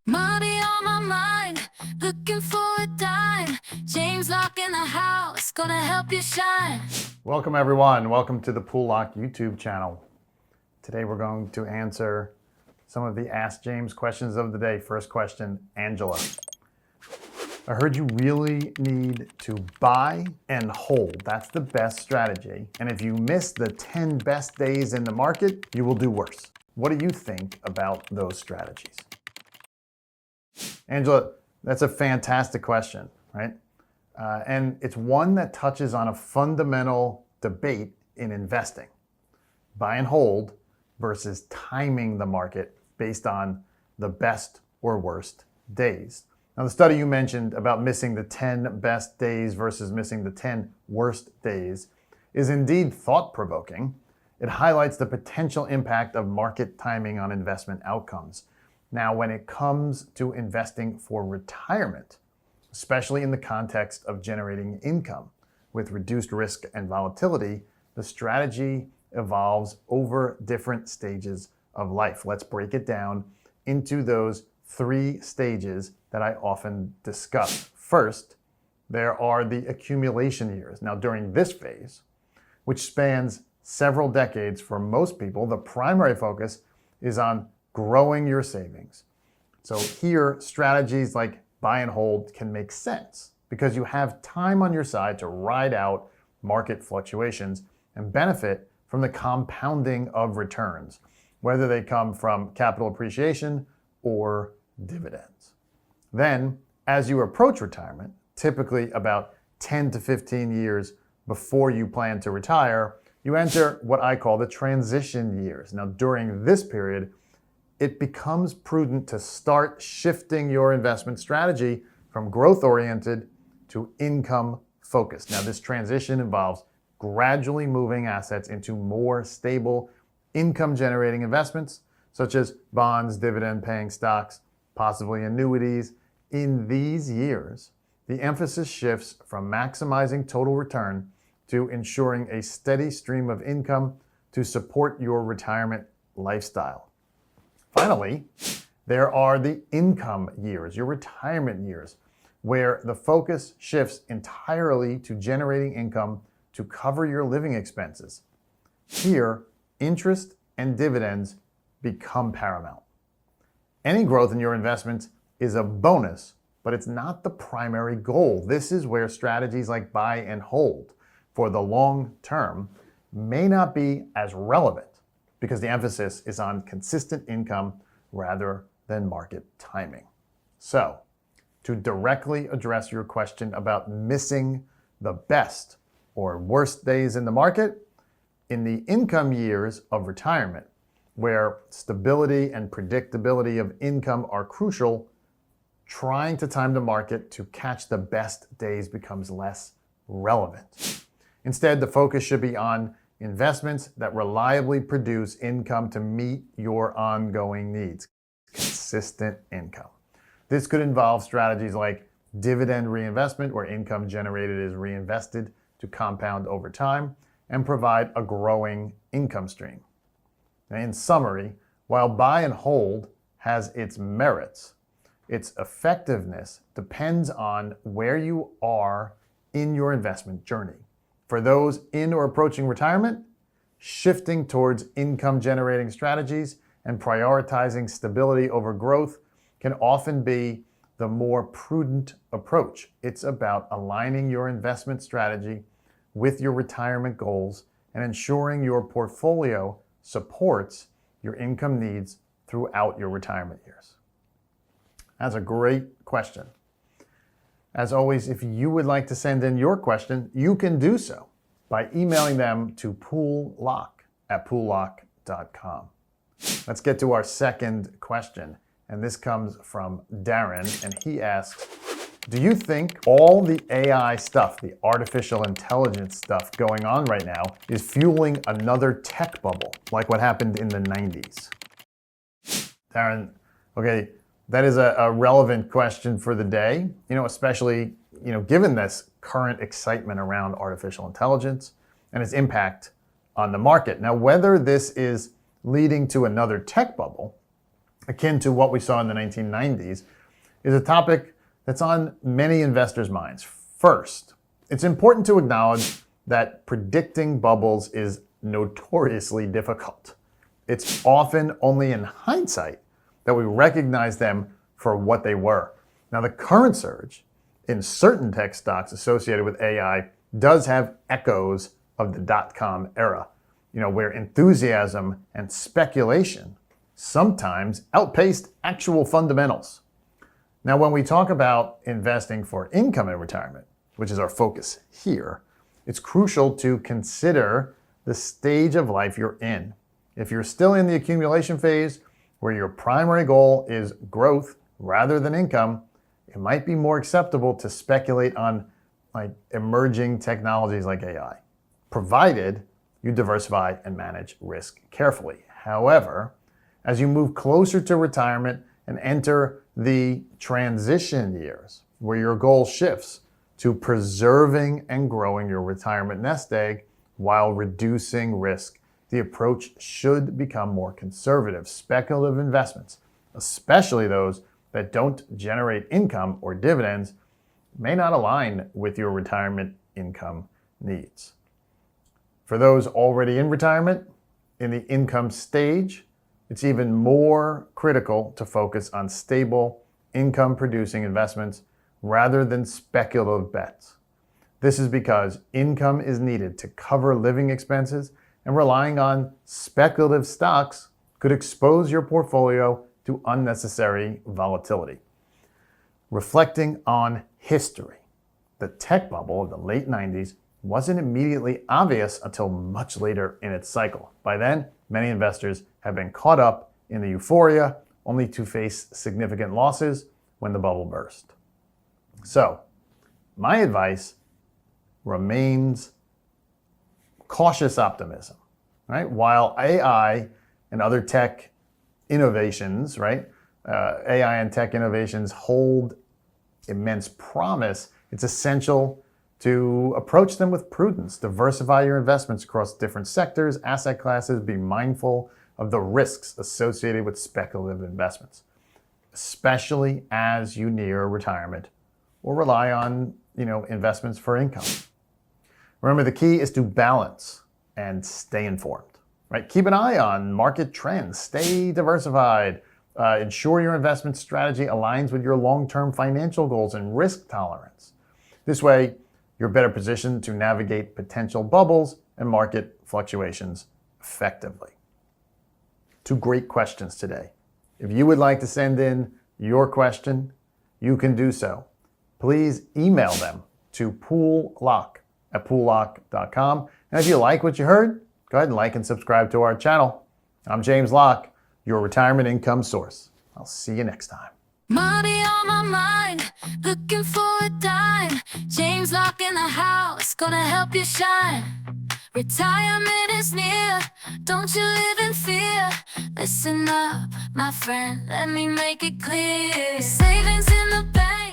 Money on my mind, looking for a dime. James Locke in the house, gonna help you shine. Welcome everyone, welcome to the Poole Locke YouTube channel. Today we're going to answer some of the Ask James questions of the day. First question, Angela. I heard you really need to buy and hold. That's the best strategy. And if you miss the 10 best days in the market, you will do worse. What do you think about those strategies? Angela, that's a fantastic question, right? And it's one that touches on a fundamental debate in investing. Buy and hold versus timing the market based on the best or worst days. Now, the study you mentioned about missing the 10 best days versus missing the 10 worst days is indeed thought-provoking. It highlights the potential impact of market timing on investment outcomes. Now, when it comes to investing for retirement, especially in the context of generating income with reduced risk and volatility, the strategy evolves over different stages of life. Let's break it down into those 3 stages that I often discuss. First, there are the accumulation years. Now, during this phase, which spans several decades for most people, the primary focus is on growing your savings. So here, strategies like buy and hold can make sense because you have time on your side to ride out market fluctuations and benefit from the compounding of returns, whether they come from capital appreciation or dividends. Then, as you approach retirement, typically about 10 to 15 years before you plan to retire, you enter what I call the transition years. Now, during this period, it becomes prudent to start shifting your investment strategy from growth-oriented to income-focused. Now, this transition involves gradually moving assets into more stable income-generating investments, such as bonds, dividend-paying stocks, possibly annuities. In these years, the emphasis shifts from maximizing total return to ensuring a steady stream of income to support your retirement lifestyle. Finally, there are the income years, your retirement years, where the focus shifts entirely to generating income to cover your living expenses. Here, interest and dividends become paramount. Any growth in your investments is a bonus, but it's not the primary goal. This is where strategies like buy and hold for the long term may not be as relevant because the emphasis is on consistent income rather than market timing. So, to directly address your question about missing the best or worst days in the market, in the income years of retirement, where stability and predictability of income are crucial, trying to time the market to catch the best days becomes less relevant. Instead, the focus should be on investments that reliably produce income to meet your ongoing needs. Consistent income. This could involve strategies like dividend reinvestment, where income generated is reinvested to compound over time and provide a growing income stream. In summary, while buy and hold has its merits, its effectiveness depends on where you are in your investment journey. For those in or approaching retirement, shifting towards income-generating strategies and prioritizing stability over growth can often be the more prudent approach. It's about aligning your investment strategy with your retirement goals and ensuring your portfolio supports your income needs throughout your retirement years. That's a great question. As always, if you would like to send in your question, you can do so by emailing them to poollocke@poollocke.com. Let's get to our second question, and this comes from Darren, and he asks, do you think all the AI stuff, the artificial intelligence stuff going on right now is fueling another tech bubble, like what happened in the 90s? Darren, okay, that is a relevant question for the day, especially, given this current excitement around artificial intelligence and its impact on the market. Now, whether this is leading to another tech bubble akin to what we saw in the 1990s, is a topic that's on many investors' minds. First, it's important to acknowledge that predicting bubbles is notoriously difficult. It's often only in hindsight that we recognize them for what they were. Now, the current surge in certain tech stocks associated with AI does have echoes of the dot-com era, where enthusiasm and speculation sometimes outpaced actual fundamentals. Now, when we talk about investing for income in retirement, which is our focus here, it's crucial to consider the stage of life you're in. If you're still in the accumulation phase, where your primary goal is growth rather than income, it might be more acceptable to speculate on emerging technologies like AI, provided you diversify and manage risk carefully. However, as you move closer to retirement and enter the transition years, where your goal shifts to preserving and growing your retirement nest egg while reducing risk, the approach should become more conservative. Speculative investments, especially those that don't generate income or dividends, may not align with your retirement income needs. For those already in retirement, in the income stage, it's even more critical to focus on stable, income-producing investments rather than speculative bets. This is because income is needed to cover living expenses, and relying on speculative stocks could expose your portfolio to unnecessary volatility. Reflecting on history, the tech bubble of the late 90s wasn't immediately obvious until much later in its cycle. By then, many investors have been caught up in the euphoria, only to face significant losses when the bubble burst. So, my advice remains cautious optimism, right? While AI and other tech innovations, AI and tech innovations hold immense promise, it's essential to approach them with prudence. Diversify your investments across different sectors, asset classes. Be mindful of the risks associated with speculative investments, especially as you near retirement or rely on, investments for income. Remember, the key is to balance and stay informed, right? Keep an eye on market trends, stay diversified, ensure your investment strategy aligns with your long-term financial goals and risk tolerance. This way, you're better positioned to navigate potential bubbles and market fluctuations effectively. 2 great questions today. If you would like to send in your question, you can do so. Please email them to Poole Locke at poollocke.com. And if you like what you heard, go ahead and like and subscribe to our channel. I'm James Locke, your retirement income source. I'll see you next time. Money on my mind, looking for a dime. James Locke in the house, gonna help you shine. Retirement is near, don't you live in fear. Listen up, my friend, let me make it clear. Savings in the bank.